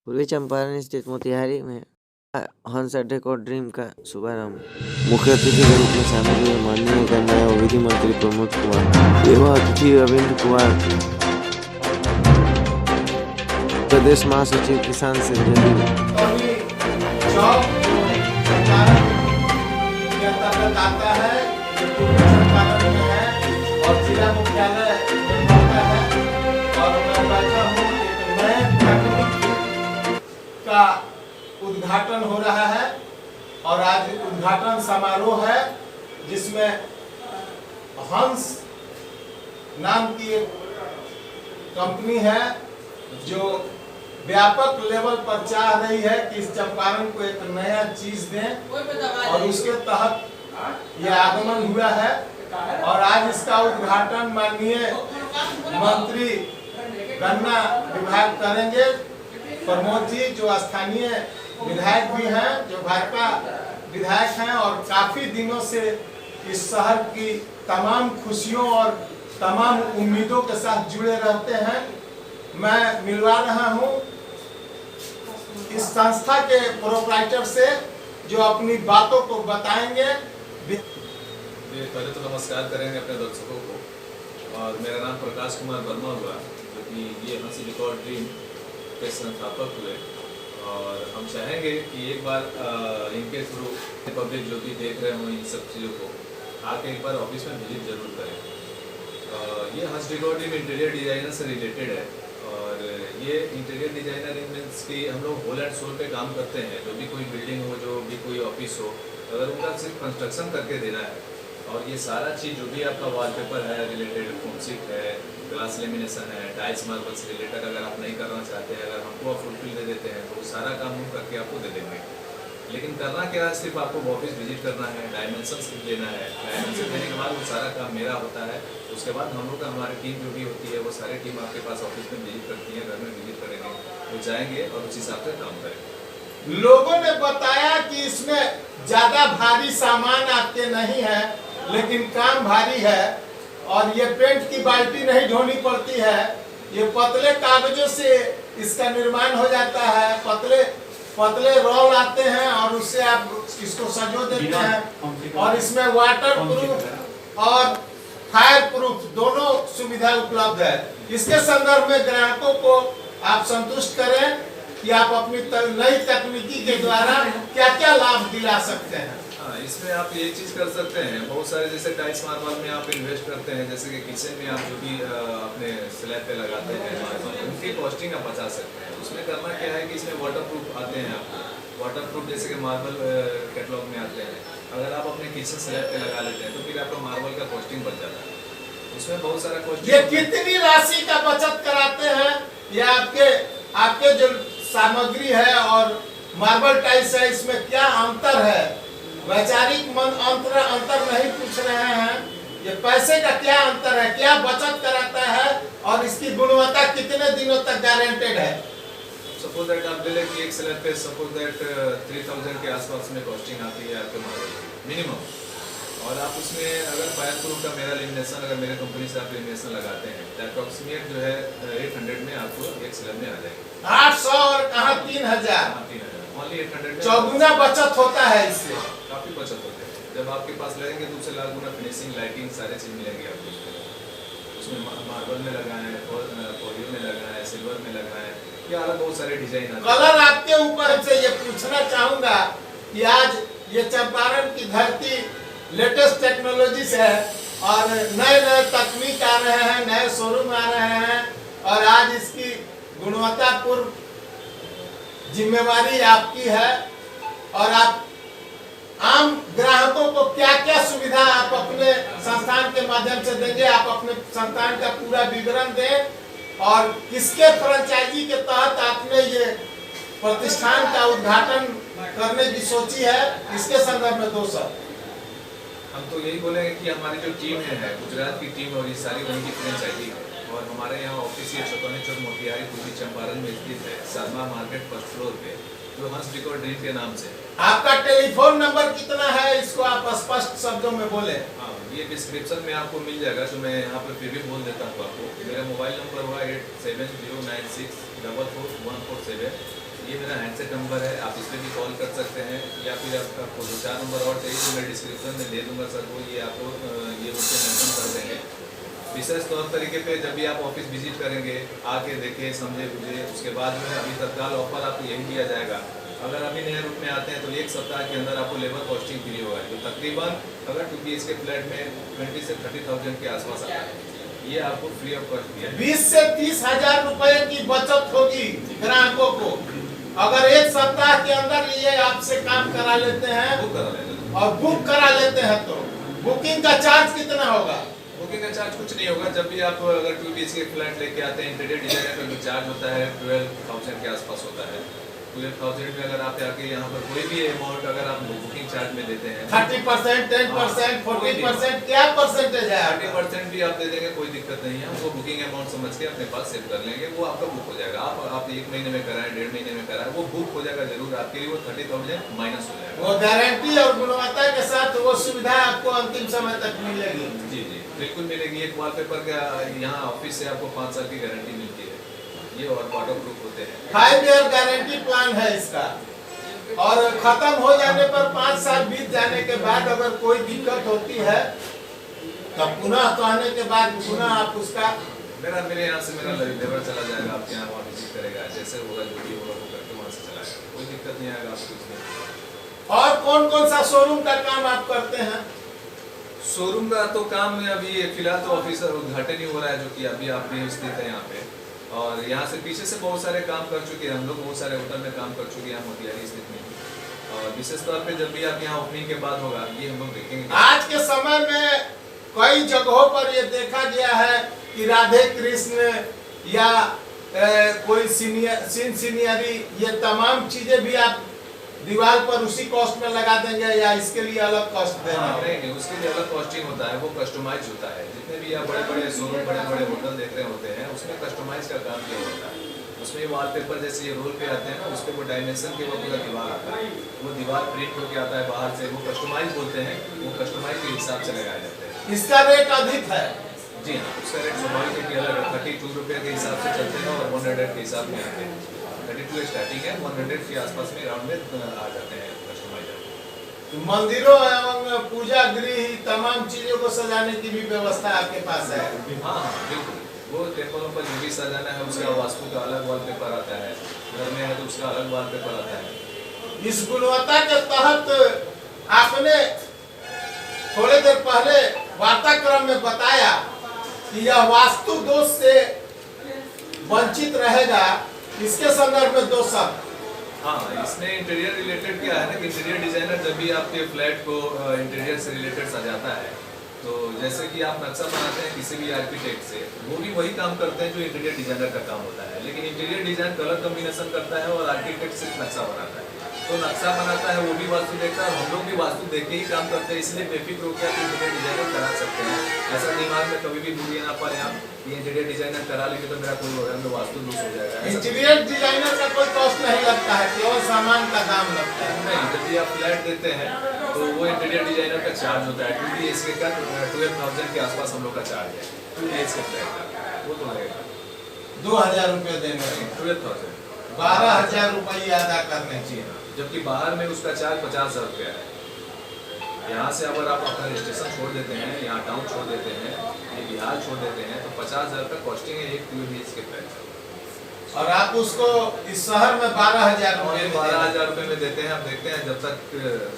पूर्वी चंपारण स्थित मोतिहारी में हंस अड्डे को ड्रीम का शुभारंभ। मुख्य अतिथि के रूप में शामिल हुए माननीय गन्ना एवं विधि मंत्री प्रमोद कुमार एवं अतिथि रविंद्र कुमार, प्रदेश महासचिव किसान संजय आता है जो पूर्वी चंपारण में है और जिला मुख्यालय में पड़ता है। और मैं बैठा हूँ एक नए तकनीक का उद्घाटन हो रहा है और आज उद्घाटन समारोह है जिसमें हंस नाम की एक कंपनी है जो व्यापक लेवल पर चाह रही है कि इस चंपारण को एक नया चीज दें और उसके तहत यह आगमन हुआ है। और आज इसका उद्घाटन माननीय मंत्री गन्ना विभाग करेंगे प्रमोद जी, जो स्थानीय विधायक भी हैं, जो भाजपा विधायक हैं और काफी दिनों से इस शहर की तमाम खुशियों और तमाम उम्मीदों के साथ जुड़े रहते हैं। मैं मिलवा रहा हूं इस संस्था के प्रोप्राइटर से जो अपनी बातों को बताएंगे। पहले तो नमस्कार करेंगे अपने दर्शकों को। और मेरा नाम प्रकाश कुमार वर्मा हुआ, जो कि ये हंस रिकॉर्ड ड्रीम के संस्थापक हुए। और हम चाहेंगे कि एक बार इनके थ्रू पब्लिक जो भी देख रहे हो इन सब चीज़ों को आके एक बार ऑफिस में विजिट जरूर करें। ये हंस रिकॉर्ड ड्रीम इंटीरियर डिज़ाइनर से रिलेटेड है और ये इंटीरियर डिज़ाइनर मीन्स कि हम लोग होल एंड सोल पे काम करते हैं। जो भी कोई बिल्डिंग हो, जो भी कोई ऑफिस हो, अगर उनका सिर्फ कंस्ट्रक्शन करके देना है और ये सारा चीज़ जो भी आपका वॉलपेपर है रिलेटेड, फोमसिक है, ग्लास लेमिनेशन है, टाइल्स मार्बल से रिलेटेड अगर आप नहीं करना चाहते हैं, अगर हमको आप फुलफिल दे देते हैं तो वो सारा काम हम करके आपको दे देंगे। लेकिन करना क्या है, सिर्फ आपको ऑफिस विजिट करना है, डायमेंशन लेना है। डायमेंशन देने के बाद वो सारा काम मेरा होता है। उसके बाद हम लोग का हमारी टीम जो भी होती है वो सारी टीम आपके पास ऑफिस में विजिट करती है, घर में विजिट करेंगे, वो जाएंगे और उस हिसाब से काम करेंगे। लोगों ने बताया कि इसमें ज्यादा भारी सामान आपके नहीं है, लेकिन काम भारी है और ये पेंट की बाल्टी नहीं ढोनी पड़ती है। ये पतले कागजों से इसका निर्माण हो जाता है। पतले पतले रोल आते हैं और उससे आप इसको सजो देते हैं। और इसमें वाटर प्रूफ और फायर प्रूफ दोनों सुविधा उपलब्ध है। इसके संदर्भ में ग्राहकों को आप संतुष्ट करें कि आप अपनी नई तकनीकी के द्वारा क्या क्या लाभ दिला सकते हैं। हाँ, इसमें आप ये चीज़ कर सकते हैं। बहुत सारे जैसे टाइल्स मार्बल में आप इन्वेस्ट करते हैं, जैसे कि किचन में आप जो भी अपने स्लैब पे लगाते हैं मार्बल, उनकी कॉस्टिंग आप बचा सकते हैं। उसमें करना क्या है कि इसमें वाटर प्रूफ आते हैं आपको। वाटर प्रूफ जैसे कि मार्बल कैटलॉग में आते हैं, अगर आप अपने किचन स्लैब पे लगा लेते हैं तो फिर आपका मार्बल का कॉस्टिंग बच जाता है। उसमें बहुत सारा कॉस्टिंग। ये कितनी राशि का बचत कराते हैं? या आपके जो सामग्री है और मार्बल टाइल्स है, इसमें क्या अंतर है? वैचारिक अंतर नहीं पूछ रहे हैं, ये पैसे का क्या अंतर है, क्या बचत कराता है और इसकी गुणवत्ता कितने दिनों तक गारंटेड है? सपोज दैट आप ले कि एक स्लैब पे सपोज दैट 3000 के आसपास में कॉस्टिंग आती है आपके मार्बल मिनिमम। और आप उसमें अगर फायर प्रूफ का मेरा लेमिनेशन, अगर मेरे कंपनी से आप लेमिनेशन लगाते हैं तो अप्रॉक्सीमेट जो है 800 में आपको एक स्लैब में आ जाएगी। 800 और कहाँ 3000? 3000 ओनली 800 में चौगुना बचत होता है इससे। काफ़ी बचत होती है। जब आपके पास लगेंगे तो उससे लाख गुना फिनिशिंग, लाइटिंग सारे चीज़ मिलेंगे आपको। उसमें मार्बल में लगाए, पॉलियो में लगाए, सिल्वर में लगाए, ये अलग बहुत सारे डिजाइन आते हैं। कलर आपके ऊपर से ये पूछना चाहूंगा कि आज ये चंपारण की धरती लेटेस्ट टेक्नोलॉजी से है और नए नए तकनीक आ रहे हैं, नए शोरूम आ रहे हैं और आज इसकी गुणवत्तापूर्ण जिम्मेवारी आपकी है। और आप आम ग्राहकों को क्या क्या सुविधा आप अपने संस्थान के माध्यम से देंगे? आप अपने संस्थान का पूरा विवरण दें और किसके फ्रेंचाइजी के तहत आपने ये प्रतिष्ठान का उद्घाटन करने की सोची है, इसके संदर्भ में दो शब्द। हम तो यही बोलेंगे कि हमारी जो टीम है गुजरात की टीम और ये सारी वहीं की फ्रेंचाइजी है। और हमारे यहाँ ऑफिस ये छतौनी चौक मोतिहारी पूर्वी चंपारण में स्थित है, साधमा मार्केट फर्स्ट फ्लोर पे, जो हंस रिकॉर्ड ड्रीम के नाम से। आपका टेलीफोन नंबर कितना है, इसको आप स्पष्ट शब्दों में बोले। हाँ, ये डिस्क्रिप्शन में आपको मिल जाएगा, जो मैं यहाँ पे फिर भी बोल देता हूँ आपको। मेरा मोबाइल नंबर हुआ 8709644147। ये मेरा हैंडसेट नंबर है, आप इस पर भी कॉल कर सकते हैं, या फिर आपको 2-4 नंबर और चाहिए तो मैं डिस्क्रिप्शन में दे दूँगा सर, वो ये आपको ये उससे मेंशन कर देंगे। विशेष तौर तरीके पे जब भी आप ऑफिस विजिट करेंगे, आके देखें, समझे बुझे, उसके बाद जो है अभी तत्काल ऑफर आपको यही दिया जाएगा। अगर अभी नए रूप में आते हैं तो 1 सप्ताह के अंदर आपको लेबर कॉस्टिंग फ्री होगा, जो तकरीबन अगर 2 BHK फ्लैट में 20 से 30,000 के आसपास आता है, ये आपको फ्री ऑफ कॉस्ट दिया है। 20 से 30 हजार रुपए की बचत होगी ग्राहकों को, अगर 1 सप्ताह के अंदर ये आपसे काम करा लेते हैं बुक करा लेना। और बुक करा लेते हैं तो बुकिंग का चार्ज कितना होगा? बुकिंग का चार्ज कुछ नहीं होगा। जब भी आप अगर 2 BHK फ्लैट लेके आते हैं, इंटीरियर डिजाइनर का जो चार्ज होता है 12,000 के आसपास होता है। 12,000 में अगर आप आके यहाँ पर कोई भी अमाउंट अगर आप बुकिंग चार्ज में देते हैं 30%, 10%, 40%, क्या परसेंटेज है? 30% भी आप दे देंगे, कोई दिक्कत नहीं है। वो बुकिंग अमाउंट समझ के अपने पास सेव कर लेंगे, वो आपका बुक हो जाएगा। आप 1 महीने में कराएं, 1.5 महीने में कराएं, वो बुक हो जाएगा जरूर आपके लिए। वो 30,000 माइनस हो जाएगा। वो गारंटी और गुणवत्ता के साथ वो सुविधा आपको अंतिम समय तक मिलेगी। जी जी बिल्कुल मिलेगी। एक वॉलपेपर का यहाँ ऑफिस से आपको 5 साल की गारंटी मिलती है, ये और वाटर प्रूफ होते हैं। 5 ईयर गारंटी प्लान है इसका, और खत्म हो जाने पर 5 साल बीत जाने के बाद अगर कोई दिक्कत होती है तब पुनः कहने के बाद पुनः आप उसका मेरे यहाँ से मेरा लेबर चला जाएगा, आपके यहाँ वहाँ विजिट करेगा, जैसे होगा जो भी होगा वो करके वहाँ से चलाएगा, कोई दिक्कत नहीं आएगा आपको इसमें। और कौन कौन सा शोरूम का काम आप करते हैं? शोरूम का तो काम में अभी फिलहाल तो ऑफिसर उद्घाटन ही हो रहा है, जो कि अभी आप भी स्थित है यहाँ पे। और यहाँ से पीछे से बहुत सारे काम कर चुके हैं हम लोग, बहुत सारे होटल में काम कर चुके हैं मोतिहारी स्थित में। और विशेष तौर पे जब भी आप यहाँ ओपनिंग के बाद होगा ये हम लोग देखेंगे। आज के समय में कई जगहों पर ये देखा गया है कि राधे कृष्ण या कोई सीनियरी, ये तमाम चीजें भी आप दीवार पर उसी कॉस्ट में लगा देंगे या इसके लिए अलग कॉस्ट देना? नहीं, उसके लिए अलग कॉस्टिंग होता है, वो कस्टमाइज होता है। जितने भी आप बड़े बड़े शोरूम, बड़े बड़े होटल देख रहे होते हैं, उसमें कस्टमाइज का काम किया होता है। उसमें वॉलपेपर जैसे ये रोल पे आते हैं ना, उस पर वो डायमेंशन के वो पूरा दीवार आता है, वो दीवार प्रिंट होके आता है बाहर से, वो कस्टमाइज बोलते हैं, वो कस्टमाइज के हिसाब से लगाए जाते हैं। इसका रेट अधिक है? जी हाँ, उसका रेट स्वाभाविक है, अलग है। 32 रुपये के हिसाब से चलते हैं और 100 के हिसाब में आते हैं। 32 स्टार्टिंग है, 100 के आसपास में राउंड में आ जाते हैं कस्टमाइजर। मंदिरों एवं पूजा गृह तमाम चीजों को सजाने की भी व्यवस्था आपके पास है? हाँ हाँ बिल्कुल, वो टेम्पलों पर जो भी सजाना है उसका वास्तु का अलग वॉलपेपर आता है, घर में है तो उसका अलग वॉलपेपर आता है। इस गुणवत्ता के तहत आपने थोड़ी देर पहले वार्ताक्रम में बताया कि यह वास्तु दोष से वंचित रहेगा, इसके संदर्भ में 2 शब्द। हाँ, इसमें इंटीरियर रिलेटेड क्या है ना कि इंटीरियर डिजाइनर जब भी आपके फ्लैट को इंटीरियर से रिलेटेड सजाता है, तो जैसे कि आप नक्शा बनाते हैं किसी भी आर्किटेक्ट से, वो भी वही काम करते हैं जो इंटीरियर डिजाइनर का काम होता है। लेकिन इंटीरियर डिजाइन कलर कॉम्बिनेशन करता है और आर्किटेक्ट सिर्फ नक्शा बनाता है। तो नक्शा बनाता है, वो भी वास्तु देखता है और हम लोग भी वास्तु देख के ही काम करते हैं। इसलिए बेफिक्र होकर आप इंटीरियर डिजाइनर करा सकते हैं। ऐसा दिमाग में कभी भी भूलिए ना पाए आप, ये इंटीरियर डिजाइनर करा लेंगे तो मेरा कोई होगा तो वास्तु दोष हो जाएगा। इंटीरियर डिजाइनर का कोई कॉस्ट नहीं लगता है, केवल सामान का दाम लगता है? नहीं, जब भी आप फ्लैट देते हैं तो वो इंटीरियर डिजाइनर का चार्ज होता है। 2 BHK का 12,000 के आसपास हम लोग का चार्ज है 2 BHK फ्लैट का, वो तो लगेगा 2,000 रुपये देंगे, 12,000, 12,000 रुपये अदा करने चाहिए। जबकि बाहर में उसका चार्ज 50,000 रुपया है। यहाँ से अगर आप अपना रजिस्ट्रेशन छोड़ देते हैं, यहाँ टाउन छोड़ देते हैं, ये बिहार छोड़ देते हैं, तो 50,000 का कॉस्टिंग है 1 2 BHK फ्लैट। और आप उसको इस शहर में 12,000 रुपये 12,000 रुपये में देते हैं। आप देखते हैं जब तक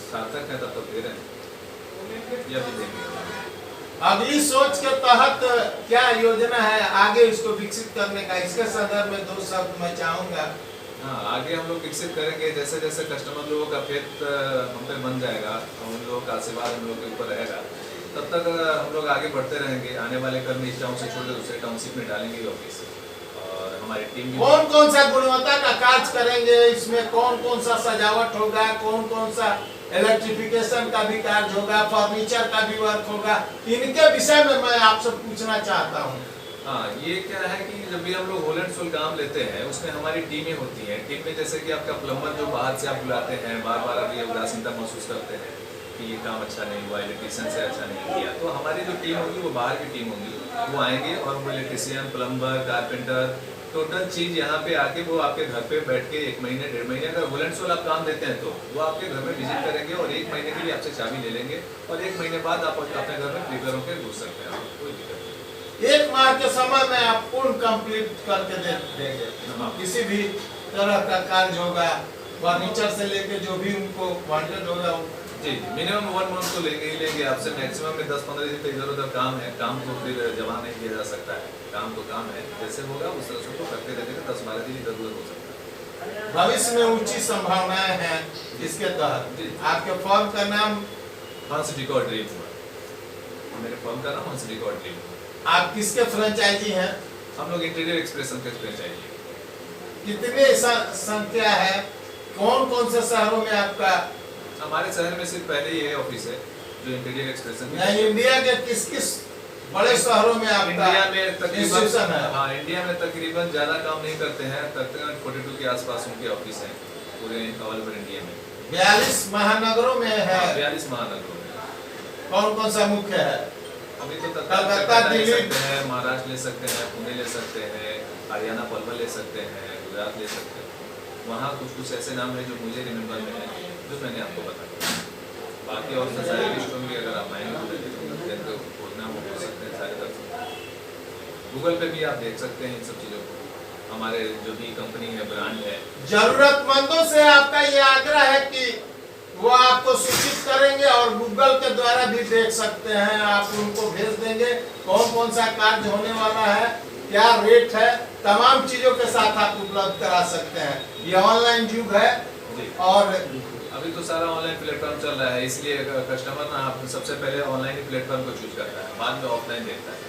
सार्थक है तब तक दे रहे हैं, या भी देंगे। अगली सोच के तहत क्या योजना है आगे इसको विकसित करने का? इसके संदर्भ में 2 शब्द मैं चाहूँगा। हाँ, आगे हम लोग विकसित करेंगे जैसे जैसे कस्टमर लोगों का फेथ हम पे बन जाएगा और उन लोगों का आशीर्वाद हम लोग के ऊपर रहेगा, तब तक हम लोग आगे बढ़ते रहेंगे। आने वाले कल में इस टाउन से छोड़ के दूसरे टाउनशिप में डालेंगे ऑफिस, और हमारी टीम भी कौन कौन सा गुणवत्ता का कार्य करेंगे, इसमें कौन कौन सा सजावट होगा, कौन कौन सा इलेक्ट्रिफिकेशन का भी कार्य होगा, फर्नीचर का भी वर्क होगा, इनके विषय में मैं आपसे पूछना चाहता हूँ। हाँ, ये क्या है कि जब भी हम लोग होल एंड सोल काम लेते हैं उसमें हमारी टीमें होती हैं। टीम में जैसे कि आपका प्लम्बर जो बाहर से आप बुलाते हैं, बार बार आप ये उदासीनता महसूस करते हैं कि ये काम अच्छा नहीं हुआ, इलेक्ट्रीशियन से अच्छा नहीं किया, तो हमारी जो टीम होगी वो बाहर की टीम होगी, वो आएंगे और वो इलेक्ट्रीशियन, प्लम्बर, कारपेंटर, टोटल चीज यहाँ पे आके वो आपके घर पे बैठ के 1 महीने 1.5 महीने अगर वुलन सोल आप काम देते हैं तो वो आपके घर में विजिट करेंगे और 1 महीने के लिए आपसे चाबी ले लेंगे और 1 महीने बाद आप अपने घर में प्रीपेयर होकर घुस सकते हैं, कोई दिक्कत नहीं। 1 माह के समय में आप पूर्ण कंप्लीट करके दे देंगे। हाँ। किसी भी तरह का कार्य होगा, फर्नीचर से लेके जो भी उनको वांटेड होगा जी, मिनिमम 1 मंथ तो लेंगे ही लेंगे आपसे। मैक्सिमम में 10-15 दिन तक इधर उधर काम है, काम को फिर जमा नहीं किया जा सकता है, काम तो काम है, जैसे होगा उस तरह से उसको करते रहेंगे। 10-12 दिन इधर उधर हो सकता है। भविष्य में ऊंची संभावनाएं हैं इसके तहत। जी। आपके फर्म का नाम हंस डिकॉर ड्रीम हुआ, मेरे फर्म का नाम हंस डिकॉर ड्रीम हुआ। आप किसके फ्रेंचाइजी हैं? हम लोग इंटीरियर एक्सप्रेशन के फ्रेंचाइजी। कितने संख्या है? कौन कौन से शहरों में आपका? हमारे शहर में सिर्फ पहले ये ऑफिस है जो इंटीरियर एक्सप्रेशन नहीं, इंडिया के किस किस बड़े शहरों में आपका इंडिया में तकरीबन इंस्टीट्यूशन है? हाँ, इंडिया में तकरीबन ज्यादा काम नहीं करते हैं, तकरीबन 42 के आसपास उनके ऑफिस हैं पूरे ऑल ओवर इंडिया में। 42 महानगरों में है। 42 महानगरों में। कौन कौन सा मुख्य है? अभी तो कलकत्ता, ले दिल्ली। सकते हैं, महाराष्ट्र ले सकते हैं, पुणे ले सकते हैं, हरियाणा पलवल ले सकते हैं, गुजरात ले सकते हैं। वहाँ कुछ ऐसे नाम है जो मुझे रिमेम्बर में है, जो मैंने आपको बताया। बाकी और सारे लिस्ट होंगे, अगर आप आएंगे तो खोजना हो सकते हैं सारे तरफ। गूगल पे भी आप देख सकते हैं इन सब चीज़ों को। हमारे जो भी कंपनी है, ब्रांड है। जरूरतमंदों से आपका ये आग्रह है कि वो आपको सूचित करेंगे और गूगल के द्वारा भी देख सकते हैं। आप उनको भेज देंगे कौन कौन सा कार्य होने वाला है, क्या रेट है, तमाम चीजों के साथ आप उपलब्ध करा सकते हैं। ये ऑनलाइन युग है जी। और अभी तो सारा ऑनलाइन प्लेटफॉर्म चल रहा है, इसलिए कस्टमर ना आप सबसे पहले ऑनलाइन ही प्लेटफॉर्म को चूज करता है, बाद में ऑफलाइन देखता है।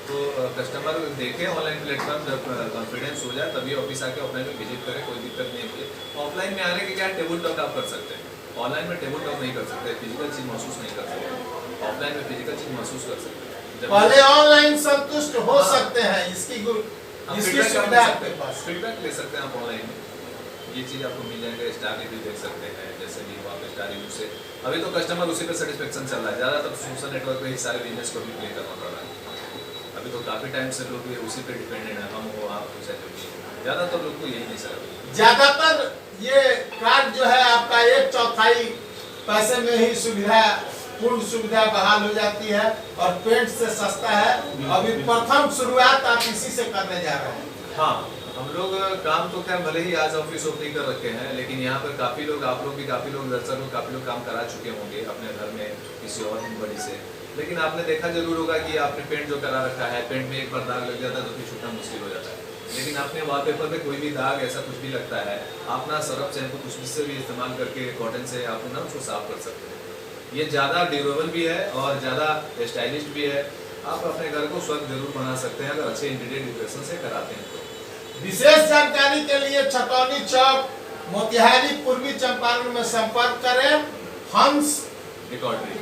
तो कस्टमर देखे ऑनलाइन प्लेटफॉर्म, जब कॉन्फिडेंस हो जाए तभी ऑफिस आके ऑफलाइन में विजिट करें, कोई दिक्कत नहीं होती। ऑफलाइन में आने के क्या टेबल टॉक आप कर सकते हैं, ऑनलाइन में टेबल टॉक नहीं कर सकते, फिजिकल चीज महसूस नहीं कर सकते। ऑफलाइन में फिजिकल चीज महसूस कर सकते हैं। पहले ऑनलाइन संतुष्ट हो सकते हैं, इसकी सुविधा आपके पास। फीडबैक ले सकते हैं आप ऑनलाइन में, ये चीज़ आपको मिल जाएगा। स्टार रिव्यू देख सकते हैं, जैसे भी वहाँ पे स्टार रिव्यू से अभी तो कस्टमर उसी पे सेटिस्फेक्शन चल रहा है। ज़्यादातर सोशल नेटवर्क पे ही सारे बिजनेस को भी प्ले करना पड़ रहा है। अभी तो काफ़ी टाइम से लोग उसी पे डिपेंडेंट है, हम हो आप हो, जो भी ज़्यादातर लोग को यही नहीं सर। ज्यादातर ये कार्ड जो है आपका 1/4 पैसे में ही सुविधा, पूर्ण सुविधा बहाल हो जाती है और पेंट से सस्ता है। अभी प्रथम शुरुआत आप इसी से करने जा रहे हैं। हाँ, हम लोग काम तो खैर भले ही आज ऑफिस ओपनिंग कर रखे हैं, लेकिन यहाँ पर काफ़ी लोग, आप लोग भी काफ़ी लोग, दर्शक लोग काफ़ी लोग काम करा चुके होंगे अपने घर में किसी और बड़ी से। लेकिन आपने देखा जरूर होगा कि आपने पेंट जो करा रखा है, पेंट में एक बार दाग लग जाता है तो फिर छूटना मुश्किल हो जाता है। लेकिन आपने वॉलपेपर पे कोई भी दाग ऐसा कुछ भी लगता है, आप ना सरफ शैम्पू कुछ से भी इस्तेमाल करके कॉटन से आप ना उसको साफ कर सकते हैं। ये ज़्यादा ड्यूरेबल भी है और ज़्यादा स्टाइलिश भी है। आप अपने घर को स्वच्छ जरूर बना सकते हैं अगर अच्छे इंटीरियर डेकोरेशन से कराते हैं तो। विशेष जानकारी के लिए छतौनी चौक, मोतिहारी, पूर्वी चंपारण में संपर्क करें। हंस डिकॉर्डरिंग।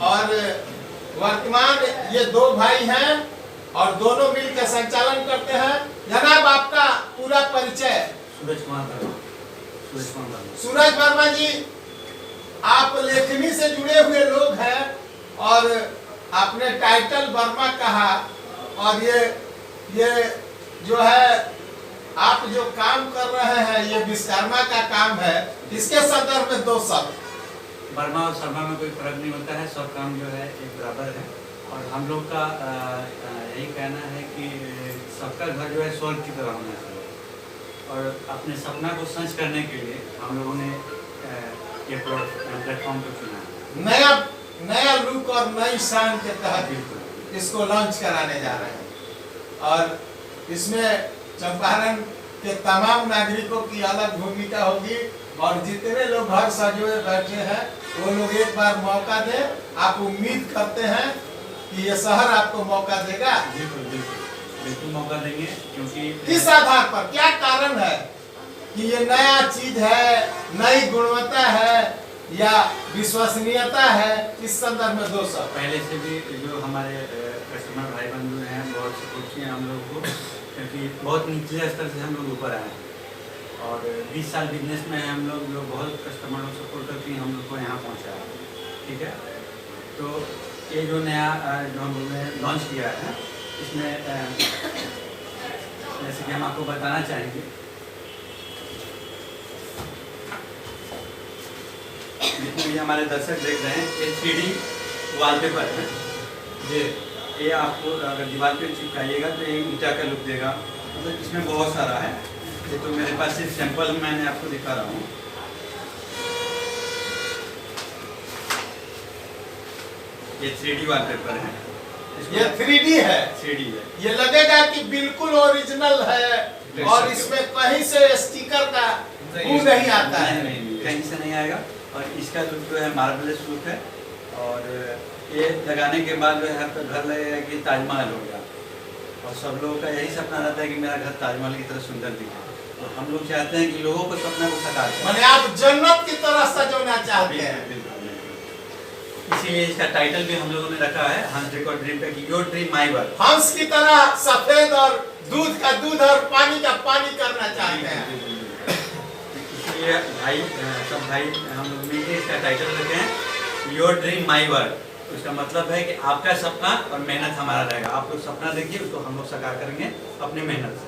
और वर्तमान ये 2 भाई हैं और दोनों मिलकर संचालन करते हैं। जनाब, आपका पूरा परिचय? सूरज वर्मा जी, आप लेखनी से जुड़े हुए लोग हैं और आपने टाइटल वर्मा कहा, और ये जो है आप जो काम कर रहे हैं ये विश्वकर्मा का काम है, इसके संदर्भ में 2 शब्द। वर्मा और शर्मा में कोई फर्क नहीं होता है, सब काम जो है एक बराबर है। और हम लोग का यही कहना है कि सबका घर जो है स्वर्ग की तरह होना चाहिए। और अपने सपना को सच करने के लिए हम लोगों ने ये प्लेटफॉर्म को चुना है। नया लुक और नई शान के तहत इसको लॉन्च कराने जा रहे हैं और इसमें चंपारण के तमाम नागरिकों की अलग भूमिका होगी। और जितने लोग घर सजे बैठे हैं वो लोग एक बार मौका दें। आप उम्मीद करते हैं कि ये शहर आपको मौका देगा? बिल्कुल मौका देंगे, क्योंकि किस आधार पर, क्या कारण है कि ये नया चीज है, नई गुणवत्ता है या विश्वसनीयता है? इस संदर्भ में 2 शब्द। पहले से भी जो हमारे कस्टमर भाई बंधु हैं बहुत सपोर्ट किए हम लोग को, क्योंकि बहुत निचले स्तर से हम लोग ऊपर आए हैं और 20 साल बिजनेस में है हम लोग, जो बहुत कस्टमरों को सपोर्ट करके हम लोग को यहाँ पहुँचा है। ठीक है, तो ये जो नया जो हमने लॉन्च किया है, इसमें जैसे कि हम आपको बताना चाहेंगे, जितने भी हमारे दर्शक देख रहे हैं, ये 3D वॉलपेपर है। ये आपको अगर दीवार पे चिपकाइएगा तो ये ईटा का लुक देगा। मतलब इसमें बहुत सारा है। ये तो मेरे पास सिर्फ सैंपल मैंने आपको दिखा रहा हूँ। ये 3D वॉलपेपर है। ये 3D है। 3D है। ये लगेगा कि बिल्कुल ओरिजिनल है और इसमें कहीं से स्टिकर का वो नहीं आता है। नहीं, कहीं से नहीं आएगा। और इसका लुक जो है मार्बलस लुक है। और ये लगाने के बाद जो है आपका घर लगेगा कि ताजमहल हो गया। और सब लोगों का यही सपना रहता है कि मेरा घर ताजमहल की तरह सुंदर दिखे। तो हम लोग चाहते हैं कि लोगों को सपना को साकार करें। माने आप जन्नत की तरह सजोना चाहते हैं। इसीलिए इसका टाइटल भी हम लोगों ने रखा है हंस डेकोर ड्रीम पे, कि योर ड्रीम माय वर्क। हंस की तरह सफेद और दूध का दूध और पानी का पानी करना चाहते हैं। इसलिए भाई सब भाई हम लोग मिलकर इसका टाइटल रखे हैं योर ड्रीम माय वर्क। उसका मतलब है कि आपका सपना और मेहनत हमारा रहेगा। आप लोग सपना देखिए, उसको हम लोग साकार करेंगे अपनी मेहनत से।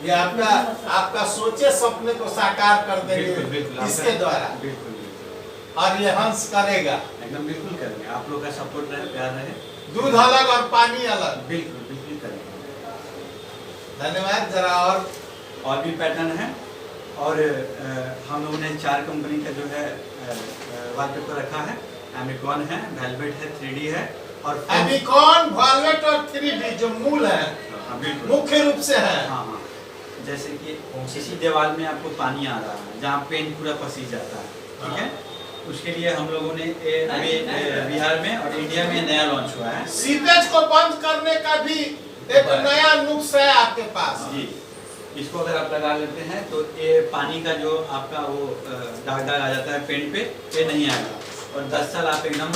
ये आपका सोचे सपने को साकार कर देंगे इसके द्वारा। बिल्कुल और ये हंस करेगा। एकदम बिल्कुल करेंगे। आप लोग का सपोर्ट रहे, प्यार रहे। दूध अलग और पानी अलग। बिल्कुल बिल्कुल करेंगे। धन्यवाद। जरा और भी पैटर्न है। और हम लोगों ने 4 कंपनी का जो है वॉलपेपर रखा है। एमिकॉन है, वेलवेट है, 3D है और एमिकॉन, वेलवेट और 3D जो मूल है, मुख्य रूप से है। हाँ। जैसे कि किसी दीवार में आपको पानी आ रहा है जहाँ पेंट पूरा पसीज जाता है, ठीक है, उसके लिए हम लोगों ने अभी बिहार में और इंडिया में नया लॉन्च हुआ है। सीपेज को बंद करने का भी एक नया नुस्खा है आपके पास। जी, इसको अगर आप लगा लेते हैं तो ये पानी का जो आपका वो दाग आ जाता है पेंट पे, ये नहीं आएगा। और 10 साल आप एकदम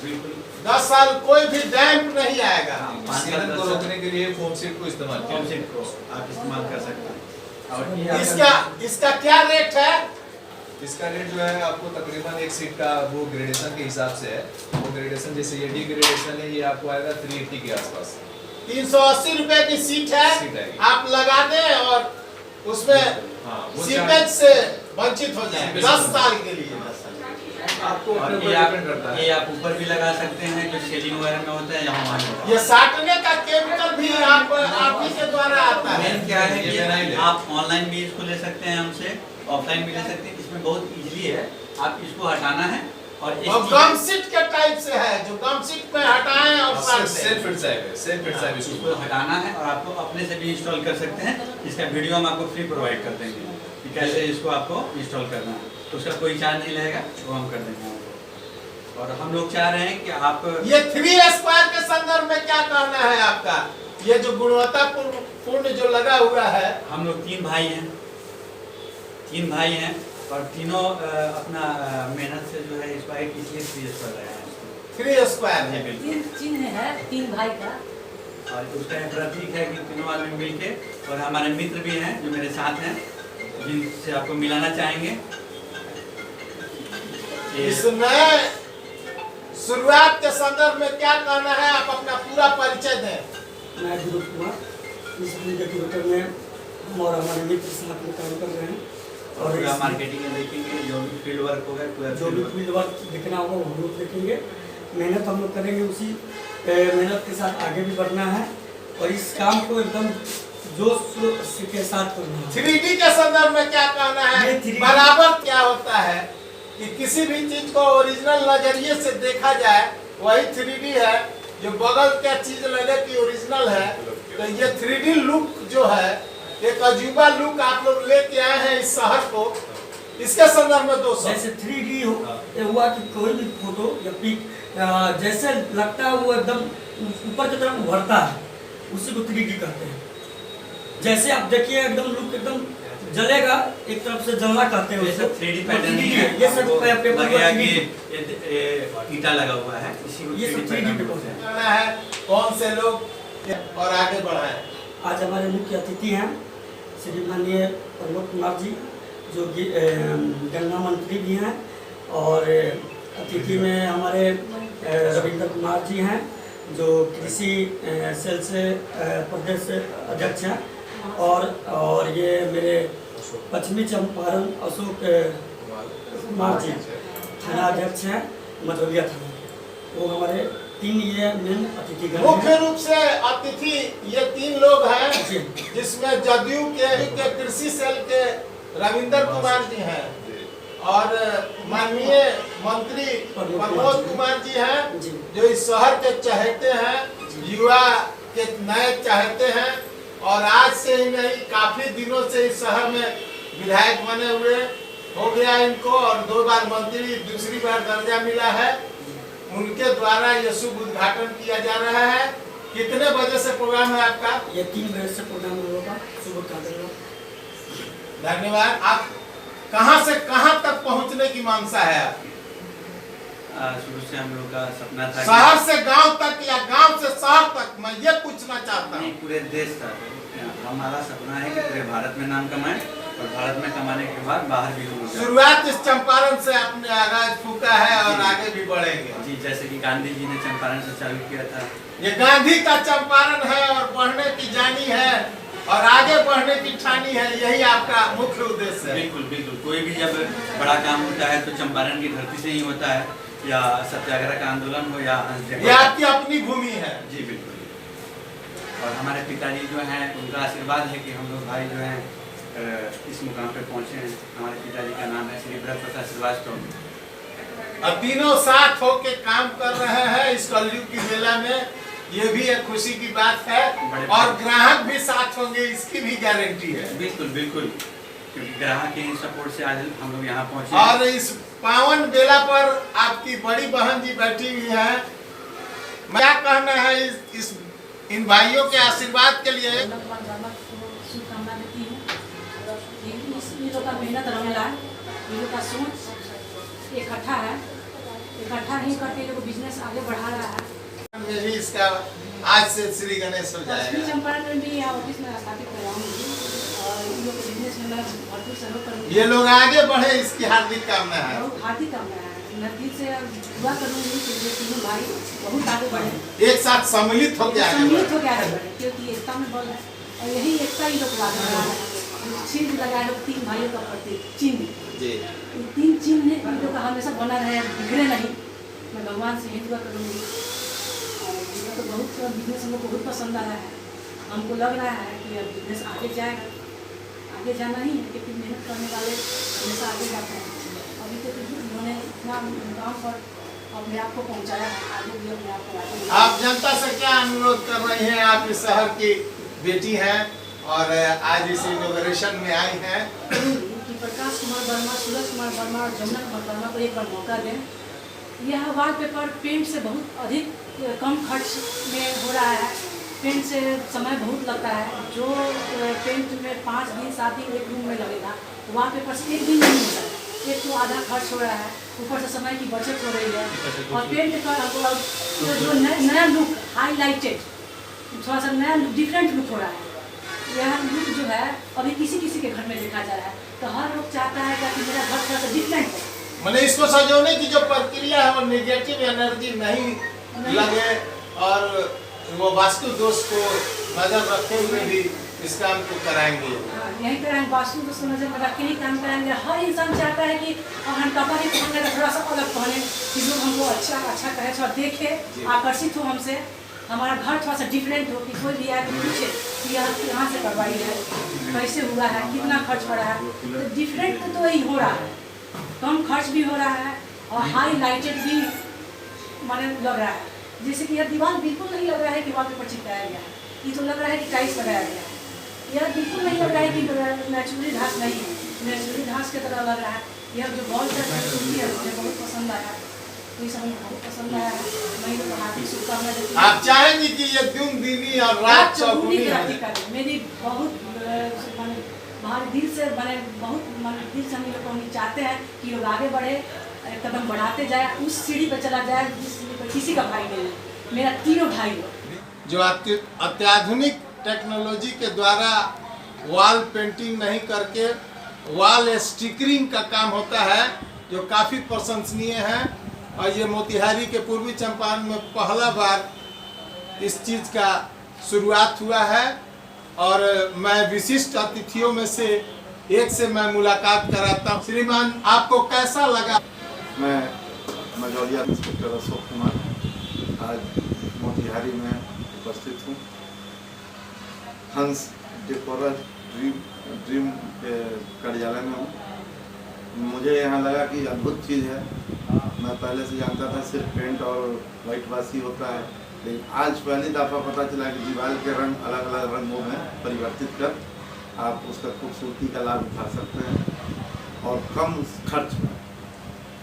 बिल्कुल 10 साल कोई भी डैम्प नहीं आएगा। सीलन को रोकने के लिए फोम सीट को इस्तेमाल फोम सीट को आप इस्तेमाल कर सकते हैं। और इसका क्या रेट है? इसका रेट जो है आपको तकरीबन एक सीट का वो ग्रेडेशन के हिसाब से है। वो ग्रेडेशन जैसे ये डी ग्रेडेशन है, ये आपको आएगा 380 के आसपास। 380 रुपए की सीट है। आप लगा दें और उसमें सीपेज से वंचित हो जाए 10 साल के लिए। आपको और ये आप ऊपर भी लगा सकते हैं, जो सीलिंग वगैरह में होता है यहाँ वहाँ होता है। ये साटने का केमिकल भी आप ही के द्वारा आता है। मेन क्या है कि आप ऑनलाइन भी इसको ले सकते हैं हमसे, ऑफलाइन भी ले सकते हैं। इसमें बहुत इजीली है, आप इसको हटाना है और गम सीट के टाइप से है, जो गम सीट में हटाएं और सेल्फ फिट साइड इसको हटाना है। और आपको अपने से भी इंस्टॉल कर सकते हैं। इसका वीडियो हम आपको फ्री प्रोवाइड कर देंगे कि कैसे इसको आपको इंस्टॉल करना है। तो उसका कोई चार्ज नहीं लगेगा, वो हम कर देंगे आपको। और हम लोग चाह रहे हैं कि आप ये 3 स्क्वायर के संदर्भ में क्या कहना है आपका? ये जो गुणवत्तापूर्ण जो लगा हुआ है, हम लोग 3 भाई हैं और तीनों अपना मेहनत से जो है इसको इसलिए 3 कर रहे हैं। 3 स्क्वायर है। चिन्ह है 3 भाई का। और उसका एक प्रतीक है कि तीनों आदमी मिलके, और हमारे मित्र भी हैं जो मेरे साथ हैं, जिनसे आपको मिलाना चाहेंगे। इसमें शुरुआत के संदर्भ में क्या कहना है? आप अपना पूरा परिचय दें। मैं ध्रुव कुमार, इस इंक्यूबेटर में हम और हमारे मित्र साथ में काम कर रहे हैं। और पूरा मार्केटिंग में देखेंगे, जो भी फील्ड वर्क होगा, जो भी फील्ड वर्क दिखना होगा वो हम लोग देखेंगे। मेहनत हम लोग करेंगे, उसी मेहनत के साथ आगे भी बढ़ना है और इस काम को एकदम जोश के साथ करना है। 3D के संदर्भ में क्या कहना है? बराबर क्या होता है कि किसी भी चीज को ओरिजिनल नजरिए से देखा जाए, वही 3D है। जो बगल क्या चीज लगे कि ओरिजिनल है, तो ये 3D लुक जो है, एक अजूबा लुक आप लोग लेके आए हैं इस शहर को। इसके संदर्भ में 200 जैसे 3D हुआ कि कोई भी फोटो या पिक जैसे लगता है वो एकदम ऊपर की तरफ उभरता है, उसी को 3D कहते हैं। जैसे आप देखिए एकदम लुक एकदम जलेगा, एक तरफ से जलना कहते हैं। ये सब 3D पैटर्न है। ये सब पेपर ईटा लगा हुआ है, इसी को ये सब 3D पेपर है। करना है कौन से लोग और आगे बढ़ाएं। आज हमारे मुख्य अतिथि हैं श्री माननीय प्रमोद कुमार जी, जो गंगा मंत्री भी हैं। और अतिथि में हमारे रविंद्र कुमार जी हैं, जो कृषि सेल से प्रदेश अध्यक्ष हैं, और ये मेरे पश्चिमी चंपारण अशोक कुमार जी थाना अध्यक्ष हैं, मझौलिया थाना के। वो हमारे 3 ये मेन अतिथिगण हैं। मुख्य रूप से अतिथि ये 3 लोग हैं, जी। जिसमें जदयू के कृषि सेल के रविंद्र कुमार जी हैं और माननीय मंत्री प्रमोद कुमार जी हैं, जी। जो इस शहर के चहेते हैं, युवा के नए चाहते हैं और आज से ही नहीं काफी दिनों से इस शहर में विधायक बने हुए हो गया इनको, और 2 बार मंत्री, दूसरी बार दर्जा मिला है। उनके द्वारा ये शुभ उद्घाटन किया जा रहा है। कितने बजे से प्रोग्राम है आपका? ये 3 बजे से प्रोग्राम होगा, शुभ उद्घाटन। धन्यवाद। आप कहां से कहां तक पहुंचने की मानसा है आपकी? शुरू से हम लोग का सपना था शहर से गांव तक या गांव से शहर तक, मैं ये पूछना चाहता हूँ। पूरे देश तक हमारा सपना है कि पूरे भारत में नाम कमाएं और भारत में कमाने के बाद बाहर भी लोग जाएं। शुरुआत इस चंपारण से आपने आगाज फूका है और आगे भी बढ़ेंगे। जी, जैसे कि गांधी जी ने चंपारण से चालू किया था। ये गांधी का चंपारण है और बढ़ने की जानी है और आगे बढ़ने की ठानी है, यही आपका मुख्य उद्देश्य है। बिल्कुल बिल्कुल। कोई भी जब बड़ा काम होता है तो चंपारण की धरती से ही होता है, या सत्याग्रह का आंदोलन हो या ये आपकी अपनी भूमि है। जी बिल्कुल। और हमारे पिताजी जो हैं, उनका आशीर्वाद है कि हम लोग भाई जो हैं इस मुकाम पे पहुंचे हैं। हमारे पिताजी का नाम है श्री ब्रह्म प्रसाद श्रीवास्तव। अब तीनों साथ होके काम कर रहे हैं इस कलयुग की मेला में, ये भी एक खुशी की बात है। और ग्राहक भी साथ होंगे, इसकी भी गारंटी है। बिल्कुल बिल्कुल, क्योंकि ग्राहक के सपोर्ट से आज हम लोग यहाँ पहुँचे। और इस पावन बेला पर आपकी बड़ी बहन जी बैठी हुई है, क्या कहना है इस इन भाइयों के आशीर्वाद के लिए? शुभकामना देती हूँ। ये लोग का मेहनत रंगला है, ये लोग का सोच इकट्ठा है, इकट्ठा नहीं करके ये लोग बिजनेस आगे बढ़ा रहा है। में भी इसका आज से श्री गणेश हो पश्चिमी जाएगा। चंपारण में भी यहाँ ऑफिस में स्थापित कराऊंगी और इन लोग बिजनेस में मैं भरपूर सहयोग करूँगी। ये लोग आगे बढ़े, इसकी हार्दिक कामना है। बहुत हार्दिक कामना है, मैं दिल से दुआ करूँगी कि ये तीनों भाई बहुत आगे बढ़े, एक साथ सम्मिलित होकर आगे सम्मिलित बढ़े। होकर आगे बढ़े, क्योंकि एकता में बल है और यही एकता ही लोग आगे बढ़ा है। चिन्ह लगाए लोग 3 भाइयों का प्रतीक चिन्ह, जी। ये 3 चिन्ह इन लोग का हमेशा बना रहे, बिगड़े नहीं। मैं भगवान से यही दुआ करूँगी। और तो बहुत बिजनेस हमको बहुत पसंद आया है। हमको लग रहा है कि अब बिजनेस आगे जाएगा, आगे जाना ही है, क्योंकि मेहनत करने वाले हमेशा आगे जाते हैं। अभी तक उन्होंने इतना मुकाम पर अपने आप को पहुँचाया है, आगे भी अपने आप को आगे। आप जनता से क्या अनुरोध कर रही हैं? आप इस शहर की बेटी हैं और आज इस इनॉग्रेशन में आई हैं। कि प्रकाश कुमार वर्मा, सूरज कुमार वर्मा और जमुना कुमार वर्मा को एक बार मौका दें। यह वॉलपेपर पेंट से बहुत अधिक कम खर्च में हो रहा है। पेंट से समय बहुत लगता है, जो पेंट में 5 दिन 7 दिन एक रूम में लगेगा, वॉलपेपर से 1 दिन नहीं होता है। एक तो आधा खर्च हो रहा है, ऊपर से समय की बचत हो रही है। और पेंट का जो नया लुक हाईलाइटेड, थोड़ा सा नया लुक, डिफरेंट लुक हो रहा है। यह लुक जो है अभी किसी के घर में देखा जा रहा है, तो हर लोग चाहता है कि मेरा घर थोड़ा सा डिफरेंट हो। मैंने इसको सजोने की जो प्रक्रिया है वो नेगेटिव एनर्जी नहीं लगे और वो वास्तु दोष को नजर रखते हुए भी इस काम को कराएंगे। यही कराएंगे, वास्तु दोष को नजर में रख के ही काम कराएंगे। हर इंसान चाहता है कि हम कपड़ा भी पहनने का थोड़ा सा अलग पहने, कि लोग हमको अच्छा कहे, थोड़ा देखे, आकर्षित हो हमसे, हमारा घर थोड़ा सा डिफरेंट हो, कि कोई भी आए तो पूछे कि यह कहाँ से करवाई है, कैसे हुआ है, कितना खर्च पड़ा है। तो डिफरेंट तो वही हो रहा है, कम खर्च भी हो रहा है और हाईलाइटेड भी माने लग रहा है। जैसे कि यह दीवार बिल्कुल नहीं लग रहा है कि वॉलपेपर चिपकाया गया है, ये तो लग रहा है कि टाइल्स लगाया गया है। यह बिल्कुल नहीं लग रहा है कि नेचुरली घास नहीं है, नेचुरली घास की तरह लग रहा है। यह जो बॉल का खूबसूरती है मुझे बहुत पसंद आया, तो ये सब मुझे बहुत पसंद आया है। मैं ये हार्दिक शुभकामना देती हूँ। आप चाहेंगे कि ये दिन दीनी और रात चौगुनी है? मेरी बहुत हमारे दिल से बने, बहुत दिल से हम लोग को चाहते हैं कि लोग आगे बढ़े, एक कदम बढ़ाते जाए, उस सीढ़ी पर चला जाए जिस सीढ़ी पर किसी का भाई नहीं है। मेरा तीनों भाई हो जो अत्याधुनिक टेक्नोलॉजी के द्वारा वॉल पेंटिंग नहीं करके वॉल स्टिकरिंग का काम होता है, जो काफ़ी प्रशंसनीय है। और ये मोतिहारी के पूर्वी चंपारण में पहला बार इस चीज़ का शुरुआत हुआ है। और मैं विशिष्ट अतिथियों में से एक से मैं मुलाकात कराता हूँ। श्रीमान, आपको कैसा लगा? मैं मझौलिया इंस्पेक्टर अशोक कुमार आज मोतिहारी में उपस्थित हूँ। हंस डेकोरर ड्रीम के कार्यालय में हूँ। मुझे यहाँ लगा कि अद्भुत चीज़ है। मैं पहले से जानता था सिर्फ पेंट और वाइट वाश ही होता है, लेकिन आज पहली दफ़ा पता चला कि दीवार के रंग अलग अलग रंगों में परिवर्तित कर आप उसका खूबसूरती का लाभ उठा सकते हैं और कम खर्च में।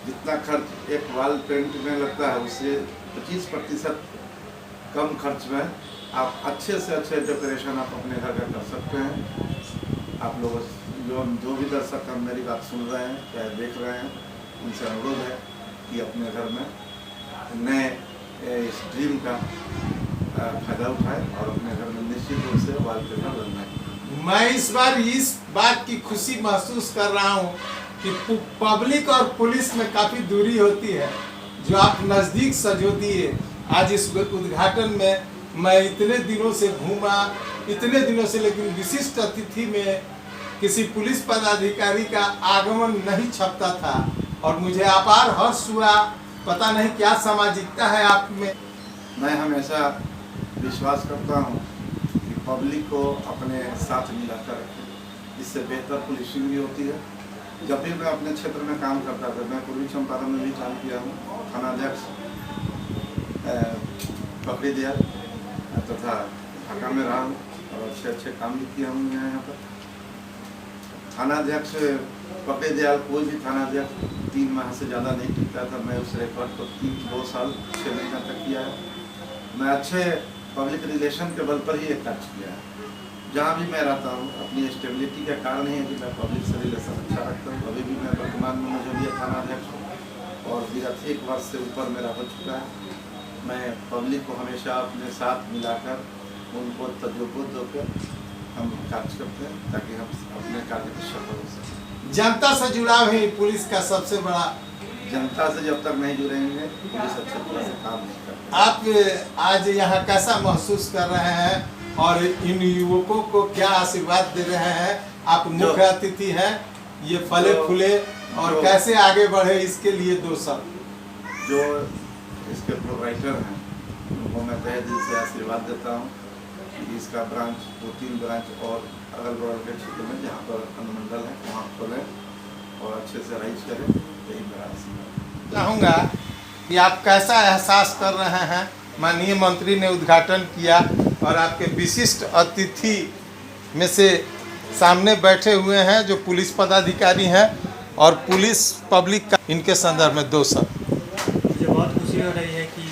जितना खर्च एक वॉल पेंट में लगता है उससे 25% कम खर्च में आप अच्छे से अच्छे डेकोरेशन आप अपने घर का कर सकते हैं। आप लोग जो भी दर्शक हम मेरी बात सुन रहे हैं चाहे देख रहे हैं, उनसे अनुरोध है कि अपने घर में नए इस ड्रीम का फायदा उठाएं और अपने घर में निश्चित रूप से वॉलपेपर बनवाएं। मैं इस बार इस बात की खुशी महसूस कर रहा हूँ कि पब्लिक और पुलिस में काफ़ी दूरी होती है, जो आप नज़दीक सजो दिए। आज इस उद्घाटन में मैं इतने दिनों से घूमा, इतने दिनों से, लेकिन विशिष्ट अतिथि में किसी पुलिस पदाधिकारी का आगमन नहीं छपता था और मुझे अपार हर्ष हुआ। पता नहीं क्या सामाजिकता है आप में। मैं हमेशा विश्वास करता हूँ कि पब्लिक को अपने साथ मिलाकर रखें, इससे बेहतर पुलिसिंग भी होती है। जब भी मैं अपने क्षेत्र में काम करता था, मैं पूर्वी चंपारण में भी काम किया हूँ, थानाध्यक्ष पकड़ी दिया तथा ढाका में रहा हूँ और अच्छे काम भी किया हूँ यहाँ पर। थानाध्यक्ष पकड़े दयाल कोई भी थानाध्यक्ष 3 माह से ज़्यादा नहीं टिकता था। मैं उस रिकॉर्ड को 2 साल 6 महीना तक किया है। मैं अच्छे पब्लिक रिलेशन के बल पर ही एक कार्य किया है। जहाँ भी मैं रहता हूँ अपनी स्टेबिलिटी का कारण ही है कि मैं पब्लिक से रिलेशन अच्छा रखता हूँ। अभी भी मैं वर्तमान में मझौलिया थानाध्यक्ष हूँ और विगत 1 वर्ष से ऊपर मेरा हो चुका है। मैं पब्लिक को हमेशा अपने साथ मिलाकर उनको तजुर्बा देकर हम कार्य करते हैं ताकि हम अपने कार्य में सफल हो सकें। जनता से जुड़ाव ही पुलिस का सबसे बड़ा। जनता से जब तक नहीं जुड़ेंगे पुलिस अच्छे तरह से काम नहीं करती। आप आज यहाँ कैसा महसूस कर रहे हैं और इन युवकों को क्या आशीर्वाद दे रहे हैं? आप मुख्य अतिथि हैं, ये फले फूले और कैसे आगे बढ़े इसके लिए 2 शब्द। जो इसके प्रोप्राइटर हैं उनको मैं तहे दिल से आशीर्वाद देता हूँ कि इसका ब्रांच 2-3 ब्रांच और अगल बगल के क्षेत्र में जहाँ पर अनुमंडल है वहाँ खोलें और अच्छे से राइज करें। यही मेरा आशीर्वाद। चाहूँगा कि आप कैसा एहसास कर रहे हैं? माननीय मंत्री ने उद्घाटन किया और आपके विशिष्ट अतिथि में से सामने बैठे हुए हैं जो पुलिस पदाधिकारी हैं और पुलिस पब्लिक का, इनके संदर्भ में 2 शब्द। मुझे बहुत खुशी हो रही है कि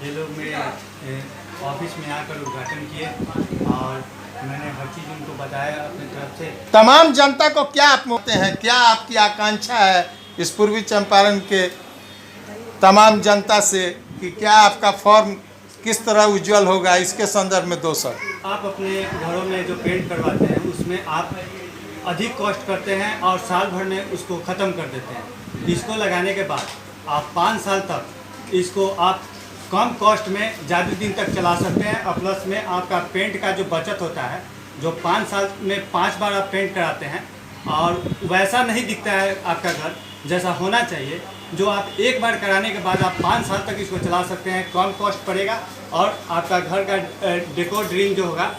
ये लोग मेरे ऑफिस में आकर उद्घाटन किए और मैंने हर चीज़ उनको बताया अपनी तरफ से। तमाम जनता को क्या आप मानते हैं, क्या आपकी आकांक्षा है इस पूर्वी चंपारण के तमाम जनता से कि क्या आपका फॉर्म किस तरह उज्जवल होगा? इसके संदर्भ में 2 शब्द। आप अपने घरों में जो पेंट करवाते हैं उसमें आप अधिक कॉस्ट करते हैं और साल भर में उसको ख़त्म कर देते हैं। इसको लगाने के बाद आप 5 साल तक इसको आप कम कॉस्ट में ज़्यादा दिन तक चला सकते हैं और प्लस में आपका पेंट का जो बचत होता है, जो 5 साल में 5 बार आप पेंट कराते हैं और वैसा नहीं दिखता है आपका घर जैसा होना चाहिए। जो आप एक बार कराने के बाद आप 5 साल तक इसको चला सकते हैं, कम कॉस्ट पड़ेगा और आपका घर का डेकोर ड्रीम जो होगा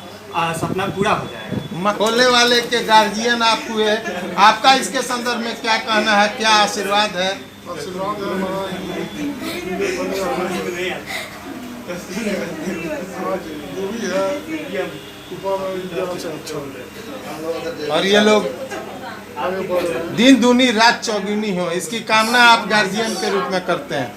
सपना पूरा हो जाएगा। खोलने वाले के गार्जियन आप हुए, आपका इसके संदर्भ में क्या कहना है, क्या आशीर्वाद है? और ये लोग दिन दूनी रात चौगुनी हो, इसकी कामना आप गार्जियन के रूप में करते हैं।